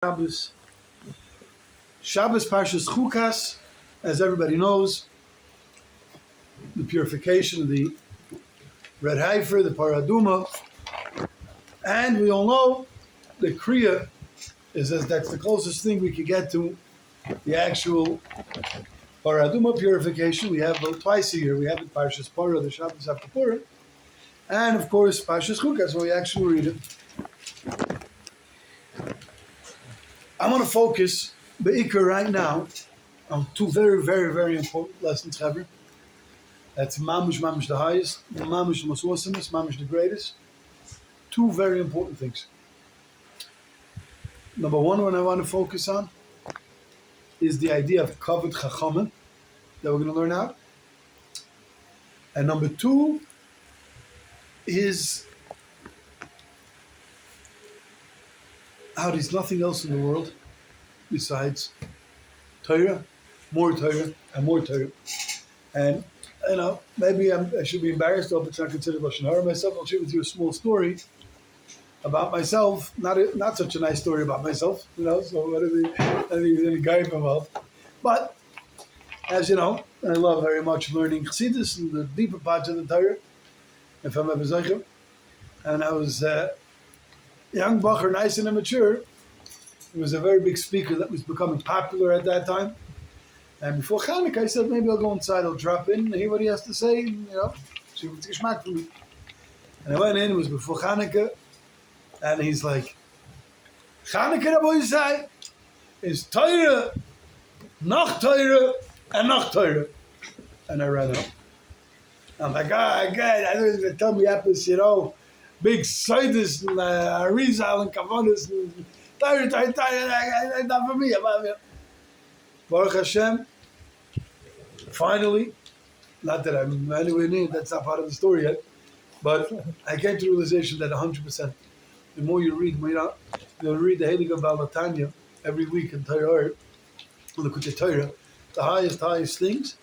Shabbos. Shabbos Parshas Chukas, as everybody knows, the purification of the red heifer, the paraduma, and we all know the kriya that's the closest thing we could get to the actual paraduma purification. We have twice a year. We have it Parshas Parah, the Shabbos after Purim, and of course Parshas Chukas, where we actually read it. I want to focus be'ikar right now on two very, very, very important lessons, Chaver. That's mamish the highest, mamish the most awesomest, mamish the greatest. Two very important things. Number one, what I want to focus on is the idea of kavod chachamim that we're going to learn out. And number two is how there's nothing else in the world besides Torah, more Torah, and more Torah. And, maybe I should be embarrassed of it's not considered Lashon Hara myself. I'll share with you a small story about myself. Not such a nice story about myself, so what are any guy involved. But, as you know, I love very much learning Chassidus and the deeper parts of the Torah, if I'm ever zeicher. And I was young bacher, nice and immature. He was a very big speaker that was becoming popular at that time. And before Chanukah, I said, maybe I'll go inside, I'll drop in and hear what he has to say, see what's geschmack for me. And I went in, it was before Chanukah, and he's like, Chanukah, Rabbi Yisai, is Torah, noch Torah, and noch Torah. And I ran out. I'm like, God, I don't even tell me happens, big Sidus and Arizal and Kavanas and Torah, not for me. Baruch Hashem, finally, not that I'm anywhere near, that's not part of the story yet, but I came to the realization that 100%, the more you read, you'll read the Heilige Baal Tanya every week in Torah, look at the Torah, the highest things.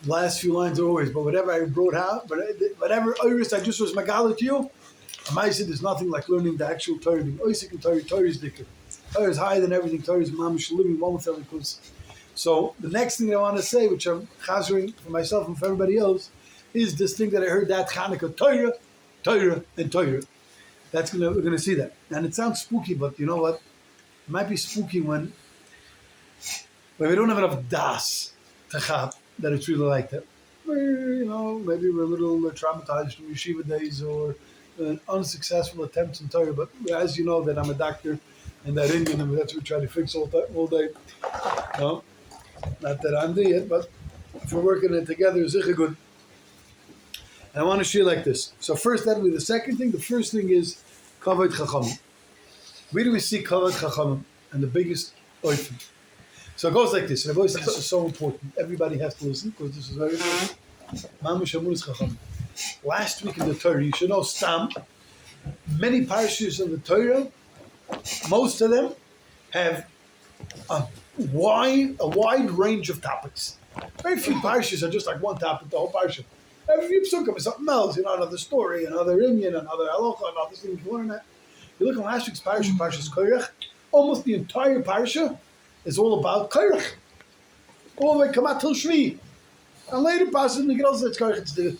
The last few lines are always, but whatever I brought out, whatever Iris I just was Magala to you, I said there's nothing like learning the actual Torah. Oisik and Torah is dicker. Torah is higher than everything. Torah is mamish living one with every close. So the next thing I want to say, which I'm chazering for myself and for everybody else, is this thing that I heard that Chanukah, Torah, and Torah. We're gonna see that. And it sounds spooky, but you know what? It might be spooky when we don't have enough das to chab. That it's really like that. Maybe we're a little traumatized from yeshiva days or unsuccessful attempts in Torah. But as you know, that I'm a doctor and that Indian, and that's what we try to fix all day. No, not that I'm there yet, but if we're working it together, it's good. And I want to share like this. So first, that'll be the second thing. The first thing is kavod chachamim. Where do we see kavod chachamim? And the biggest oifen. So it goes like this, and I've always said this is so important. Everybody has to listen, because this is very important. Mamish Amunus Chacham. Last week in the Torah, you should know Stam, many parshas in the Torah, most of them have a wide range of topics. Very few parshas are just like one topic, the whole parsha. Every few psukim is something else, another story, another Inyan, another halacha, another thing you learn that. You look at last week's parsha, Parshas Korach, almost the entire parsha is all about Korach. All the way come out till Shvi. And later passes the girls that's Korach. It's the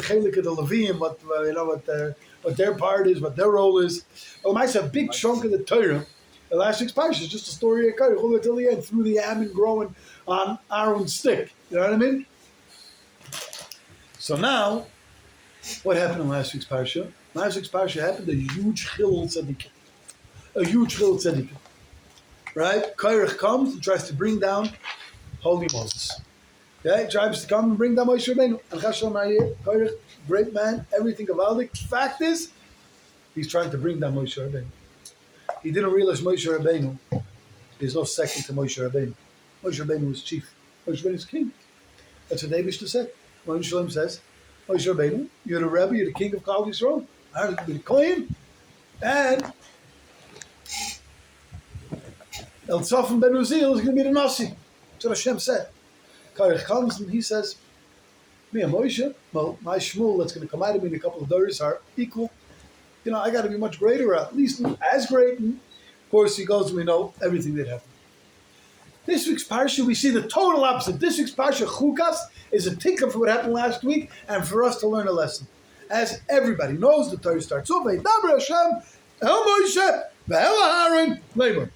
chelik of the Levium, what their part is, what their role is. Well, it's a big chunk of the Torah. The last week's parsha is just a story of Korach all the way till the end, through the almond growing on Aaron's stick. You know what I mean? So now, what happened in last week's parsha? Last week's parsha happened a huge chil tzadikim. A huge chil tzadikim. Right? Korach comes and tries to bring down Holy Moses. Okay? Tries to come and bring down Moshe Rabbeinu. And Chasham Rayeh, Korach, great man, everything Gavaldik. Fact is, he's trying to bring down Moshe Rabbeinu. He didn't realize Moshe Rabbeinu is no second to Moshe Rabbeinu. Moshe Rabbeinu was chief. Moshe Rabbeinu is king. That's what David said. When Shalom says, Moshe Rabbeinu, you're the Rebbe, you're the king of Klal Yisrael. I have to be the Kohen. And El Tzafim ben Uziel is going to be the Nasi. That's what Hashem said. Korach comes and he says, me and Moshe, well, my Shmuel that's going to come out of me in a couple of days are equal. I got to be much greater, or at least as great. Of course, he goes, we know everything that happened. This week's Parsha, we see the total opposite. This week's Parsha, Chukas, is a ticker for what happened last week and for us to learn a lesson. As everybody knows, the Torah starts off, Vaydaber Hashem, El Moshe, Ve'el Aaron, Leimor.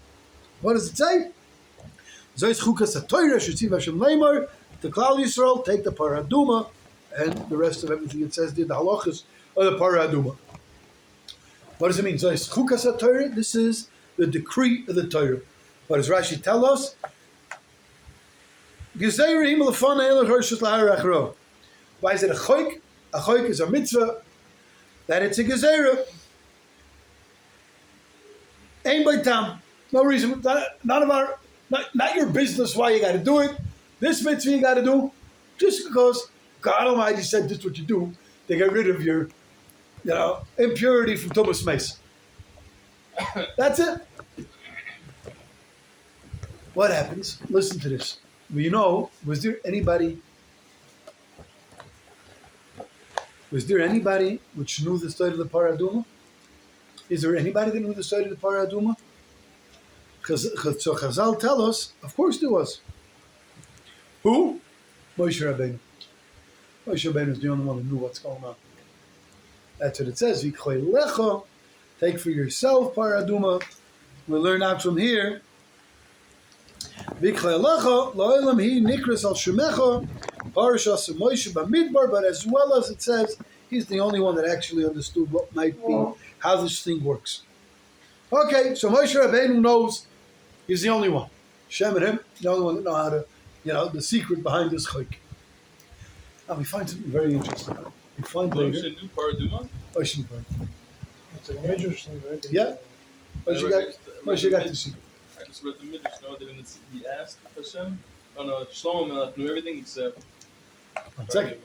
What does it say? Zois Chukas HaTorah, Shetziv Hashem Leimor, the Klal Yisrael, take the Parah Aduma, and the rest of everything it says, the halachas of the Parah Aduma. What does it mean? Zois Chukas HaTorah, this is the decree of the Torah. What does Rashi tell us? Why is it a choik? A choik is a mitzvah that it's a gezerah. Ain't by tam. No reason. Not your business why you got to do it. This mitzvah you got to do just because God Almighty said this is what you do to get rid of your, impurity from Tumas Mace. That's it. What happens? Listen to this. Was there anybody which knew the story of the Parah Aduma? Is there anybody that knew the story of the Parah Aduma? So Chazal tell us, of course there was. Who? Moshe Rabbeinu. Moshe Rabbeinu is the only one who knew what's going on. That's what it says. V'choi lecha, take for yourself Parah Aduma. We'll learn out from here. Parshas Moshe, but as well as it says, he's the only one that actually understood what might be, how this thing works. Okay, so Moshe Rabbeinu knows he's the only one. Shem and him, the only one that know how to, the secret behind this chok. And we find something very interesting. We find later. Moshe knew Parah Aduma? Moshe knew Parah Aduma. It's a major thing, right? Yeah. Moshe got the secret. I just read the Midrash, that he asked Hashem. Oh no, Shlomo Melech knew everything except. 1 second.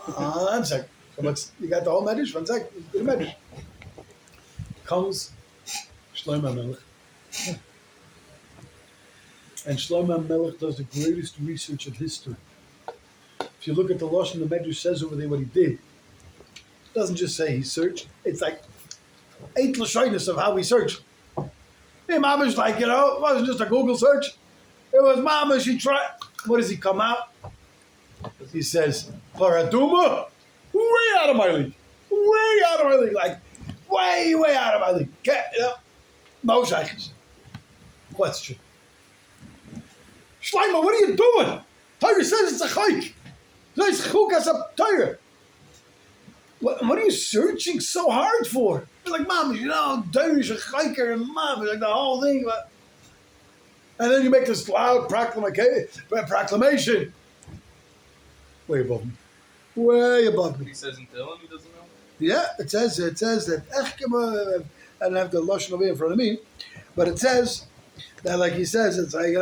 1 second. So you got the whole Midrash? 1 second. The Midrash. Comes Shlomo Melech. Yeah. And Shlomo Melech does the greatest research of history. If you look at the Lashon, the Midrash says over there what he did. It doesn't just say he searched. It's like 8 Lashonos of how he searched. Hey, Mama's like, it wasn't just a Google search. It was Mama, she tried. What does he come out? He says, Parah Aduma, way out of my league. Way out of my league. Like, way out of my league. No shaykhs. Question. Shlomo, what are you doing? Torah says it's a chayk. It's chukas of Torah. What are you searching so hard for? It's like, Mom, Torah is a chayker, and Mom, like the whole thing. And then you make this loud proclamation. Way above me. Way above me. He says until him, he doesn't know? Yeah, it says that, I don't have the Lashon over here in front of me, but it says that, like he says, it's like,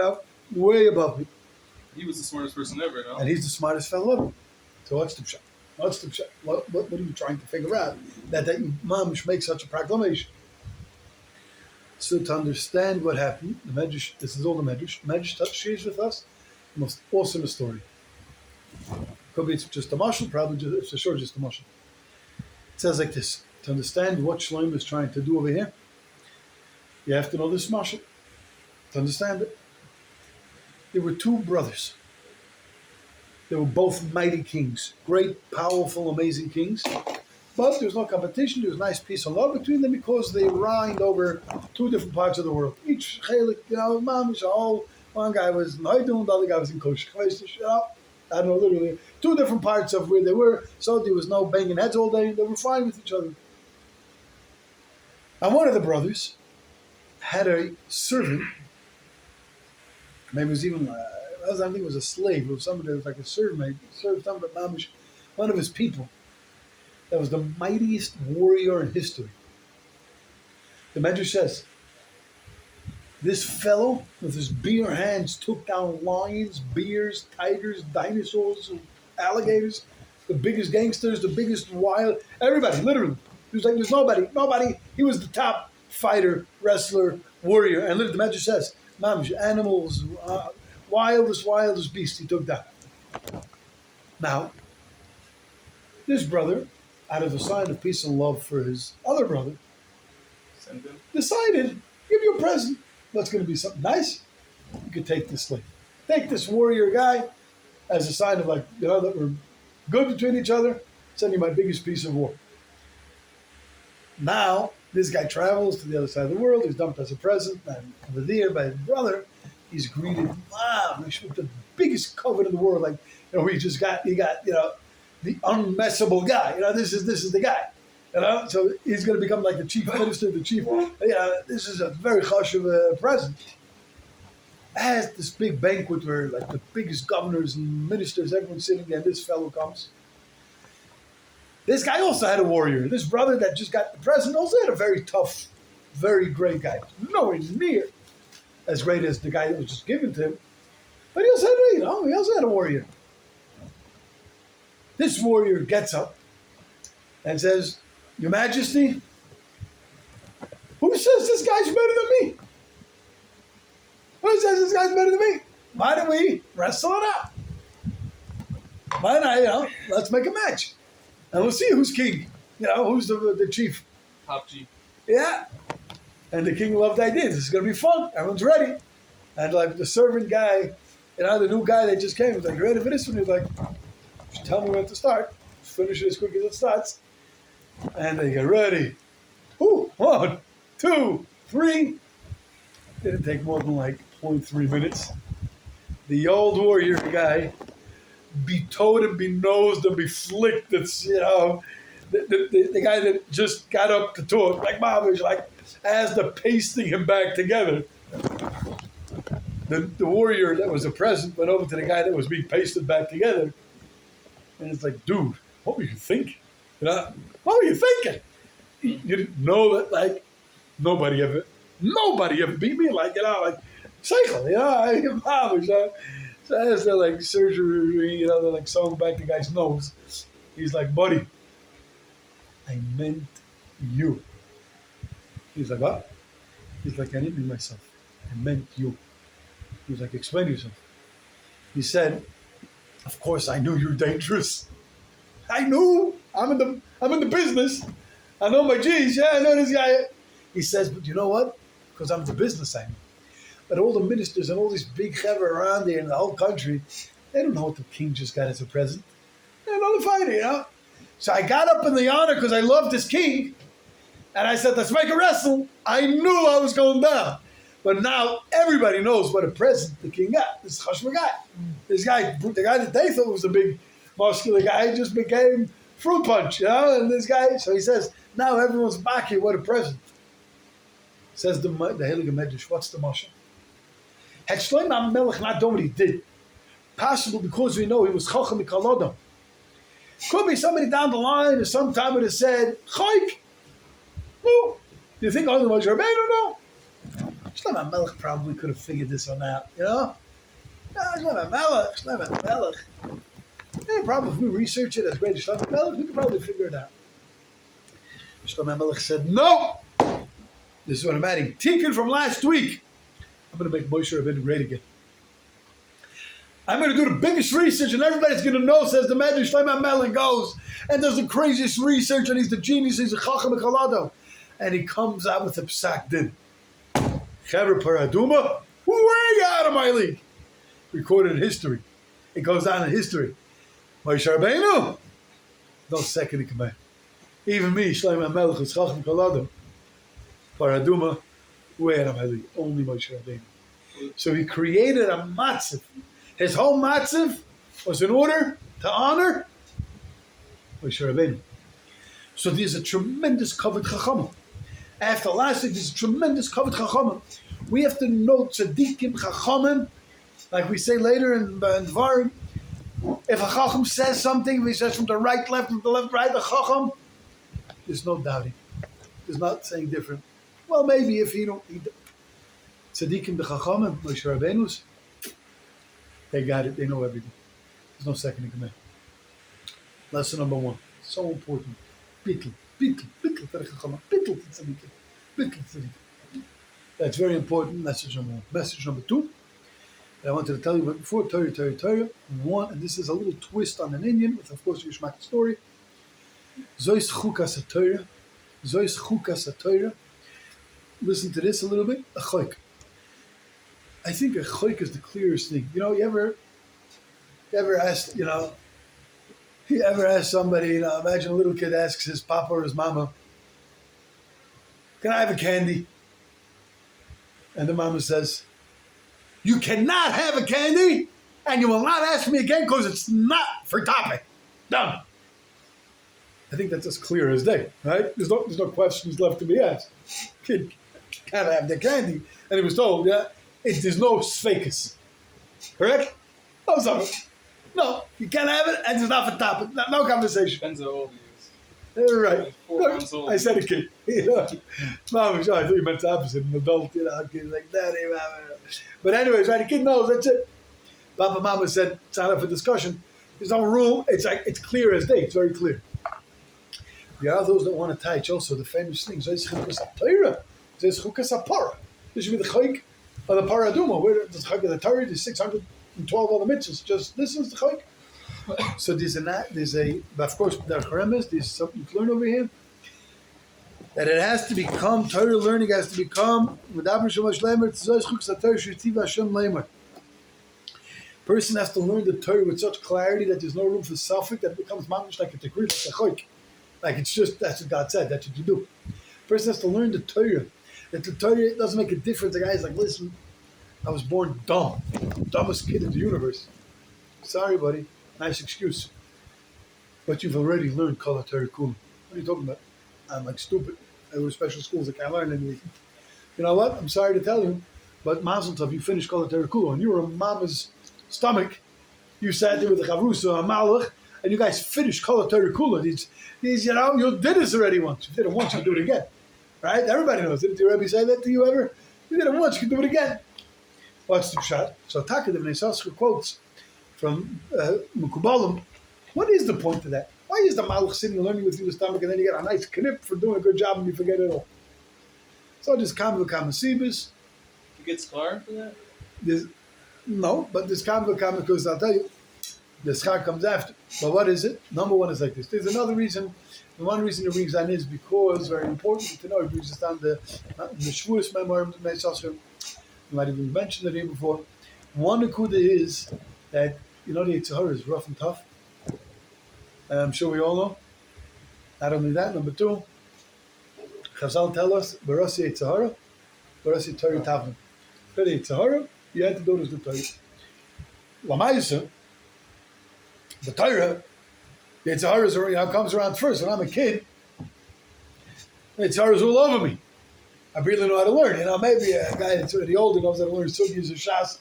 way above me. He was the smartest person ever, no? And he's the smartest fellow ever. So what's the pshat? What are you trying to figure out? That Mom should make such a proclamation. So to understand what happened, the Medrash, this is all the Medrash. The Medrash shares with us the most awesome story. Could be it's just a mashal, probably it's for sure just a mashal. It says like this: to understand what Shlomo is trying to do over here, you have to know this mashal. To understand it, there were 2 brothers. They were both mighty kings, great, powerful, amazing kings. But there was no competition. There was nice peace and love between them because they reigned over 2 different parts of the world. Each chelik, mamish, one guy was in Haidun, the other guy was in Kosh. I don't know, literally 2 different parts of where they were. So there was no banging heads all day. They were fine with each other. And one of the brothers had a servant. Maybe it was even, I think it was a slave. It was somebody that was like a servant. Served somebody, mamish, one of his people. That was the mightiest warrior in history. The Medrash says, this fellow with his bare hands took down lions, bears, tigers, dinosaurs, alligators, the biggest gangsters, the biggest wild, everybody, literally. He was like, there's nobody. He was the top fighter, wrestler, warrior. And literally, the Medrash says, animals, wildest beast he took down. Now, this brother, out of a sign of peace and love for his other brother, decided, give you a present. What's going to be something nice? You could take this slave. Take this warrior guy as a sign of like, that we're good between each other. Send you my biggest piece of war. Now, this guy travels to the other side of the world. He's dumped as a present. And over there by his brother, he's greeted, with the biggest covet in the world. Like, he got the unmessable guy. This is the guy. So he's going to become like the chief minister, the chief. This is a very chashuv present. As this big banquet where like the biggest governors and ministers, everyone's sitting there, this fellow comes. This guy also had a warrior. This brother that just got the present also had a very tough, very great guy. Nowhere near as great as the guy that was just given to him. But he also had a warrior. This warrior gets up and says, Your Majesty, who says this guy's better than me? Who says this guy's better than me? Why don't we wrestle it out? Why not, let's make a match. And we'll see who's king. Who's the chief. Top chief. Yeah. And the king loved the idea. This is going to be fun. Everyone's ready. And like the servant guy, the new guy that just came was like, you ready for this one? He was like, just tell me when to start. Just finish it as quick as it starts. And they get ready. Ooh, 1, 2, 3. Didn't take more than like 0.3 minutes. The old warrior guy be toed and be nosed and be flicked. It's, the guy that just got up to talk, like Mavish, like as the pasting him back together. The warrior that was the present went over to the guy that was being pasted back together. And it's like, dude, what were you thinking? What were you thinking? You didn't know that, like, nobody ever beat me like cycle, So as they're like surgery, they're like sewing back the guy's nose. He's like, buddy, I meant you. He's like, what? He's like, I didn't mean myself. I meant you. He was like, explain yourself. He said, of course I knew you're dangerous. I knew. I'm in the business. I know my G's. Yeah, I know this guy. He says, but you know what? Because I'm the business I know. But all the ministers and all these big chaver around there in the whole country, they don't know what the king just got as a present. They're not a fighter, So I got up in the honor because I love this king. And I said, let's make a wrestle. I knew I was going down. But now everybody knows what a present the king got. This chashma guy. This guy, the guy that they thought was the big muscular guy, just became fruit punch, And this guy, so he says, now everyone's back here, what a present. Says the Heilige Medrash, what's the mashal? Had Shlomo HaMelech not done what he did, possible because we know he was chacham mikol adam. Could be somebody down the line or sometime would have said, Chayk. No. Do you think only Moshe Rabbeinu? No. Shlomo HaMelech probably could have figured this one out, No, Shlomo HaMelech. Yeah, probably if we research it as great as Shlomo HaMelech, we could probably figure it out. Shlomo HaMelech said, no. This is what I'm adding. Tikkun from last week. I'm going to make Moshe Rabbeinu great again. I'm going to do the biggest research, and everybody's going to know, says the Medrash. Shlomo HaMelech goes and does the craziest research, and he's the genius, he's a chacham mikol. And he comes out with a psak din. Chaver paraduma, way out of my league. Recorded in history. It goes down in history. Moshe Rabbeinu, no second in command. Even me, Shlomo HaMelech, is chacham mikol. Paraduma, way out of my league. Only Moshe Rabbeinu. So he created a matziv. His whole matziv was in order to honor Moshe Rabbeinu. So there's a tremendous kavod chachamim. After last week, there's a tremendous kavod chachamim. We have to know tzadikim chachamim, like we say later in Dvarim. If a chacham says something, if he says from the right, left, from the left, right, the chacham, there's no doubting. There's not saying different. Well, maybe if he don't, tzadikim the chachamim, Moshe Rabbeinu's, they got it. They know everything. There's no second in command. Lesson number 1. So important. Bittul for the chachamim. Bittul to tzadikim. Bittul to tzadikim. That's very important. Message number 1. Message number 2. That I wanted to tell you about before. Torah. 1. And this is a little twist on an Indian, with of course Yishmak story. Zois chukas Torah. Zois chukas Torah. listen to this a little bit. A choik. I think a choik is the clearest thing. You ever ask, you ever ask somebody, imagine a little kid asks his papa or his mama, can I have a candy? And the mama says, you cannot have a candy, and you will not ask me again because it's not for topic. Done. I think that's as clear as day, right? There's no questions left to be asked. Kid can't have the candy. And he was told, there's no sfekas. Correct? No, you can't have it, and it's not for topic. No conversation. Depends how old he is. Right. 4 months old. I said a kid. Mom, I thought you meant the opposite. An adult, kid like that. But anyways, right, the kid knows, that's it. Papa, Mama said, it's not up for discussion. There's no rule. It's clear as day. It's very clear. There are those that want to teach also the famous things. There's Chukas Torah. There's Chukas Torah. This should be the Chayk of the Paraduma. Where the Chayk of the Torah, there's 612 other mitzvahs. Just this is the Chayk. So there's of course, there's something to learn over here. That it has to become, Torah learning has to become, person has to learn the Torah with such clarity that there's no room for suffix, that it becomes mamish like a tekrit, like a choik. Like it's just, that's what God said, that's what you do. Person has to learn the Torah. That the Torah doesn't make a difference. The guy's like, listen, I was born dumb. Dumbest kid in the universe. Sorry, buddy. Nice excuse. But you've already learned Kol HaTorah Kula. What are you talking about? I'm like stupid. I go to special schools. I can't learn anything. You know what? I'm sorry to tell you, but Mazel Tov, you finished Kol HaTorah Kula. And you were in mama's stomach. You sat there with the Chavrusa and Malach, and you guys finished Kol HaTorah Kula. These, you did this already once. You did it once, you do it again. Right? Everybody knows. Didn't your Rebbe say that to you ever? You did it once, you can do it again. What's the shot? So Taka the Bnei quotes from Mukubalim. What is the point of that? Why is the Malach sitting and learning with you the stomach and then you get a nice knip for doing a good job and you forget it all? So there's Kam V'Kamasibis. You get scarred for that? No, but there's Kam V'Kam because I'll tell you, the schar comes after. But what is it? Number one is like this. There's another reason. The one reason it brings down is because, very important to know, it brings us down the Shavuos Memoriam of Meisasher. You might even mentioned it here before. One Nakuda is that, the Yetzer Hara is rough and tough. I'm sure we all know. Not only that, number two, Chazal tell us, Barasi Yetzer Hara, Barasi Torah Tavim. For the Yetzer Hara, you had to do this with Torah. Lamaisa, the Torah, the Yetzer Hara comes around first. When I'm a kid, the Yetzer Hara is all over me. I really know how to learn. Maybe a guy that's already older knows how to learn Sugis or Shas.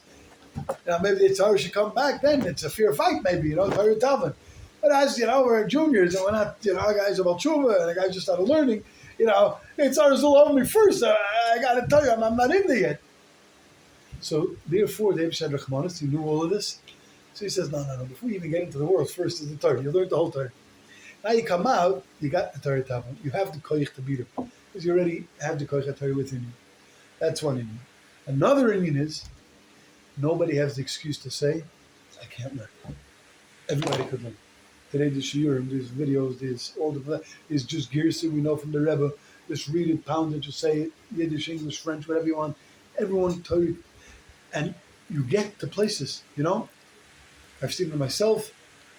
Maybe the Yetzer Hara should come back then. It's a fair fight, maybe, Torah Tavim. But as, we're juniors and we're not, guys about tshuva and the guys just started learning, the Yetzer Hara is all over me first. I got to tell you, I'm not in there yet. So, therefore, David said, Rachmanis, he knew all of this. So he says, no, before you even get into the world, first is the Torah. You learned the whole Torah. Now you come out, you got the Torah Tavim. You have the koyach to beat it. Because you already have the koyach Torah within you. That's one Indian. Another Indian is, nobody has the excuse to say, I can't learn. Everybody could learn. Today there's shiurim, there's videos, there's just girsa we know from the Rebbe. Just read it, pound it, just say it, Yiddish, English, French, whatever you want. Everyone Torah. And you get to places, I've seen it myself,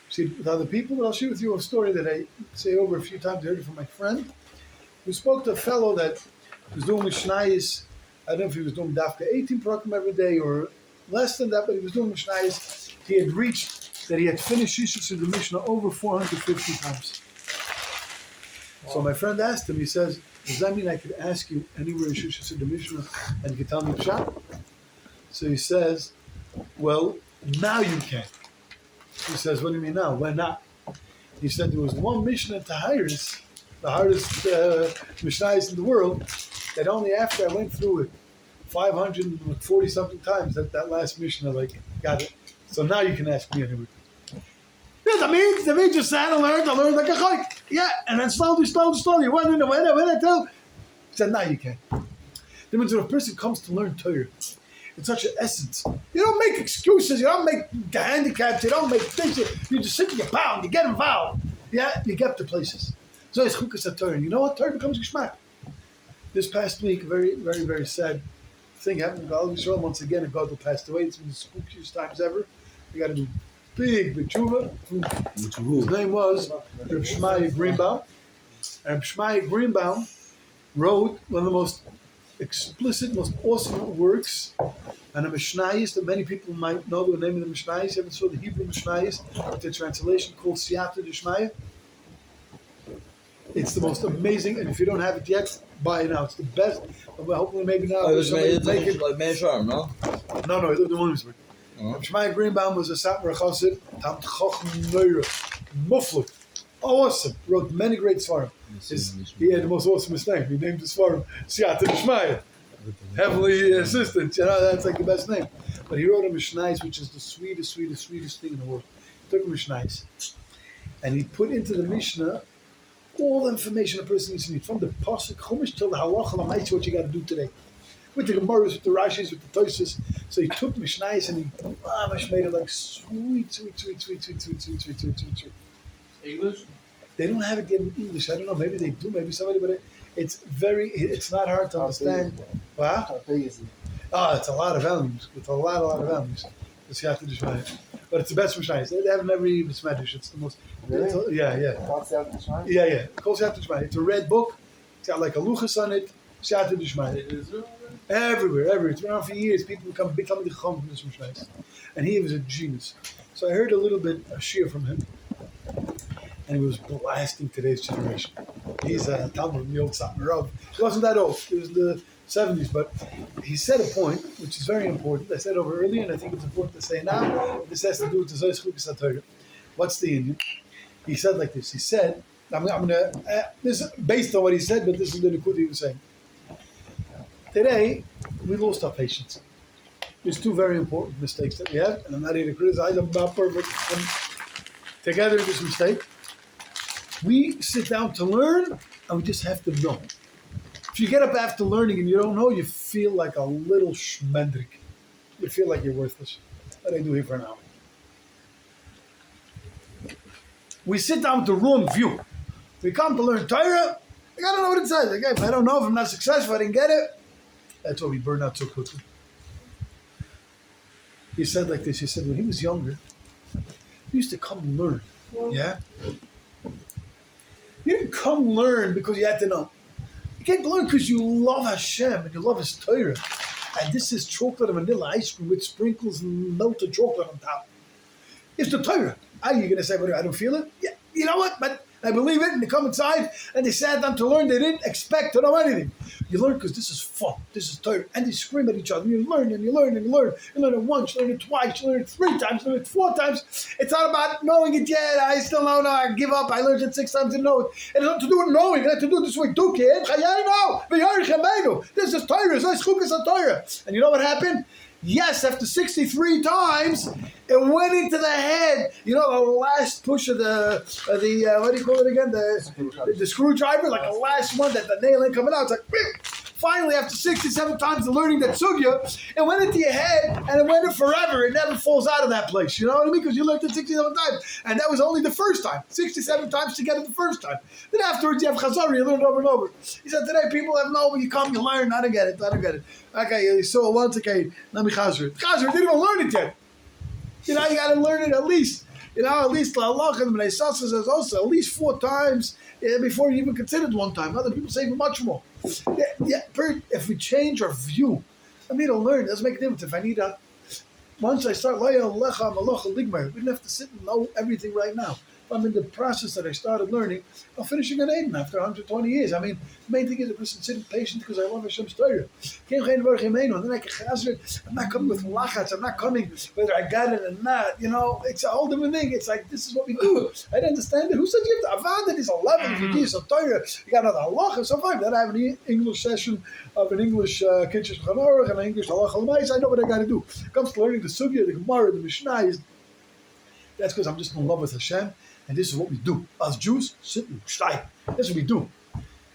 seen it with other people, but I'll share with you a story that I say over a few times. I heard it from my friend who spoke to a fellow that was doing Mishnayos. I don't know if he was doing Dafka 18 Prakim every day or less than that, but he was doing Mishnayos. He had reached that he had finished Shishus of the Mishnah over 450 times. Wow. So my friend asked him, he says, does that mean I could ask you anywhere in Shishus of the Mishnah and you could tell me Pshat? So he says, well, now you can. He says, what do you mean now? Why not? He said there was one Mishnah in Tahiris, the hardest Mishnayos in the world, that only after I went through it 540 something times, that last Mishnah, got it. So now you can ask me anyway. Yeah, the me just sat and learned, I learned like a chayk. Yeah, and then slowly, went in, when I tell. He said, now you can. That means when a person comes to learn Torah, it's such an essence. You don't make excuses. You don't make the handicaps. You don't make things. You just sit and you pound. You get involved. Yeah, you get to places. So it's Chukas Torah. And you know what? Torah becomes Geshmak. This past week, a very, very, very sad thing happened in Gaal Yisrael. Once again, a Gadol passed away. It's been the spookiest times ever. We got to do big tshuva. His name was Reb Shmaya Greenbaum. And Reb Shmaya Greenbaum wrote one of the most explicit, most awesome works and a Mishnayis that many people might know the name of the Mishnayis. You ever saw the Hebrew Mishnayis with the translation called Siyata D'Shmaya? It's the most amazing, and if you don't have it yet, buy it now. It's the best. Hopefully, maybe now. Oh, it was made like Meisharm, no? No, he lived in Williamsburg. Shmaya Greenbaum was a Satmar Chassid, Tam Chochem Neura, Muflik, awesome. Wrote many great svarim. He had the most awesome name. He named his svarim Siyata D'Shmaya, heavenly assistant. You know, that's like the best name. But he wrote a Mishnayis, which is the sweetest thing in the world. He took a Mishnayis, and he put into the Mishnah all the information a person needs to need, from the Pasuk Chumash till the Halacha L'maisa, what you got to do today. With the Gemaras, with the Rashis, with the Tosas. So he took Mishnayis and he made it like sweet. English? They don't have it yet in English. I don't know. Maybe they do. Maybe somebody. But it's not hard to understand. Wow. It's a lot of volumes. With a lot of volumes. The Siyata D'Shmaya. But it's the best Mishnayis. They have every Mismedish. It's the most. Really? Yeah. Kol Siyata D'Shmaya. It's a red book. It's got like a luchas on it. Siyata D'Shmaya. Everywhere. It's been around for years. People become big Talmidei Chacham from this Mishnayis. And he was a genius. So I heard a little bit of shir from him. And he was blasting today's generation. He's a Talmud, the old Satmar. He wasn't that old. He was in the 70s. But he said a point, which is very important. I said over earlier, and I think it's important to say now. This has to do with the Zohar Chukas Torah. What's the Indian? He said like this. He said, I'm going to, this is based on what he said, but this is the Nikud he was saying. Today, we lost our patience. There's two very important mistakes that we have, and I'm not here to criticize, I'm not perfect. Together, this mistake. We sit down to learn, and we just have to know. If you get up after learning and you don't know, you feel like a little shmendrik. You feel like you're worthless. What I do here for an hour. We sit down with the wrong view. We come to learn Torah, I gotta know what it says. Okay, if I don't know, if I'm not successful, I didn't get it. That's why we burn out so quickly. He said like this, he said when he was younger, he used to come and learn. Yeah? You didn't come learn because you had to know. You came to learn because you love Hashem and you love His Torah. And this is chocolate and vanilla ice cream with sprinkles and melted chocolate on top. It's the Torah. Are you going to say, well, I don't feel it? Yeah, you know what? But I believe it, and they come inside, and they sat down to learn. They didn't expect to know anything. You learn because this is fun. This is Torah. And they scream at each other. You learn, and you learn, and you learn. You learn it once, you learn it twice, you learn it 3 times, you learn it 4 times. It's not about knowing it yet. I still don't know. I give up. I learned it 6 times and know it. And it's not to do with knowing. It has to do this way too, kid. This is Torah. This is Chukas Torah. And you know what happened? Yes, after 63 times, it went into the head. You know, the last push of the what do you call it again? The screwdriver, like the last one that the nail ain't coming out. It's like, finally, after 67 times of learning that sugya, it went into your head and it went in forever. It never falls out of that place. You know what I mean? Because you learned it 67 times. And that was only the first time. 67 times to get it the first time. Then afterwards, you have chazar, you learn it over and over. He said, today people have no, when you come, you learn. I don't get it. Okay, you saw it once, okay, let me chazar it. Chazar, didn't even learn it yet. You know, you got to learn it at least. You know, at least Allah and Bnei Sasa says also at least 4 times before you even considered 1 time. Other people say much more. If we change our view, I mean, to learn. It doesn't make a difference. If I need a, once I start we didn't have to sit and know everything right now. I'm in the process that I started learning. I'm finishing an Aiden after 120 years. I mean, the main thing is a person sitting patient because I love Hashem's Torah. And then I can chazir. I'm not coming with lachats. I'm not coming whether I got it or not. You know, it's a whole different thing. It's like, this is what we do. I didn't understand it. Who said you have to avad it? It's 11 if you do some Torah. You got another halacha. So fine. Then I have an English session of an English Kitchesh Chanor and an English halacha l'mais. I know what I got to do. When it comes to learning the sugya, the Gemara, the Mishnah, that's because I'm just in love with Hashem. And this is what we do. As Jews, sit and shtay. That's what we do.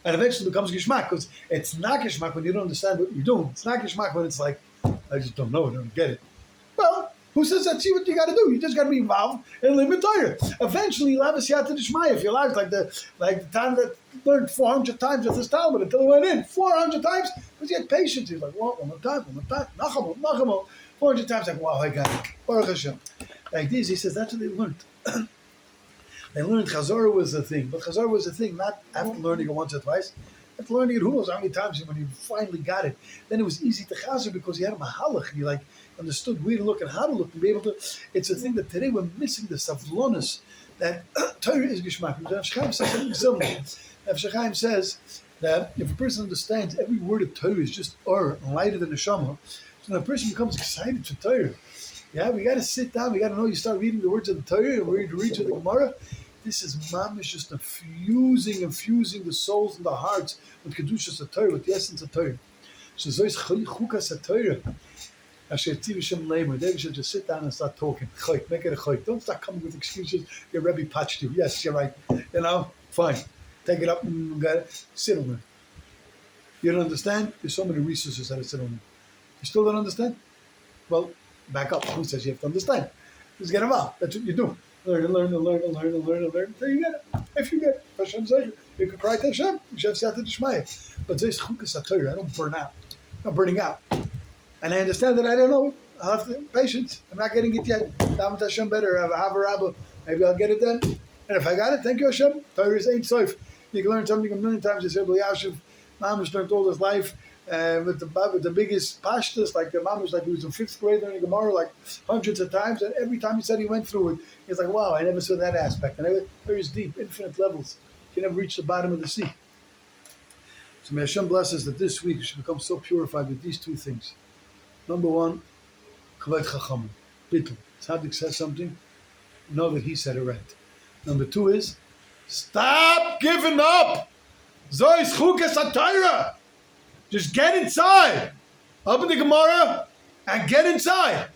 And eventually it becomes gishmak, because it's not gishmak when you don't understand what you're doing. It's not gishmak when it's like, I just don't know, I don't get it. Well, who says that's what you got to do? You just got to be involved and live in Torah. Eventually you'll have a siyata d'shmaya if you like the time that learned 400 times at this Talmud until he went in. 400 times because he had patience. He was like, well, one more time, Nachamo. 400 times, like, wow, I got it. Baruch Hashem. Like this, he says, that's what they learned. They learned Chazorah was the thing, but Chazorah was the thing, not after learning it once or twice. After learning it who knows how many times, when you finally got it, then it was easy to Chazor because you had a mahalach. You like understood where to look and how to look and be able to. It's a thing that today we're missing the savlonis that Torah is Gishmak. Rav Chaim says something similar. Rav Chaim says that if a person understands every word of Torah is just lighter than the Shama, so the person becomes excited for Torah. Yeah, we got to sit down. We got to know. You start reading the words of the Torah and read the Gemara. This is mamish just infusing the souls and the hearts with kedushas of Torah, with the essence of Torah. So those chukas of Torah. They should just sit down and start talking. Make it a chayt. Don't start coming with excuses. Your Rebbe patched you. Yes, you're right. Fine. Take it up and sit on it. You don't understand? There's so many resources that are sit on it. You still don't understand? Well, back up. Who says you have to understand? Just get them out. That's what you do. Learn until you get it. If you get it, Hashem says you can cry to Hashem. Hashem says to Shmaya. But there's chukas Torah. I don't burn out. I'm burning out. And I understand that I don't know. I'll have to patience. I'm not getting it yet. Daven Hashem better. Have a rabba. Maybe I'll get it then. And if I got it, thank you Hashem. Torah is ain't soif. You can learn something a million times. You say, Yashiv, Mamish learned all his life. With the biggest pashtas, like the Mamish, like he was in 5th grade learning Gemara, like hundreds of times, and every time he said he went through it, he's like, wow, I never saw that aspect. And there is deep, infinite levels. You can never reach the bottom of the sea. So may Hashem bless us that this week we should become so purified with these two things. Number one, Kavod Chacham, Bittul. Tzadik says something, know that he said it right. Number two is, stop giving up! Zois Chukas Torah. Just get inside. Open the Gemara and get inside.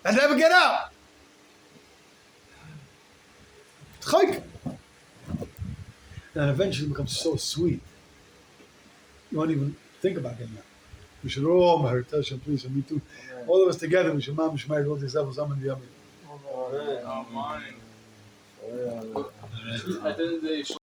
And never get out. Chayk. And eventually it becomes so sweet. You won't even think about getting out. We should all, Mahar, please, and me too. All of us together, we should mamish marry all these levels. Amen. Oh, mine. At the end of the day,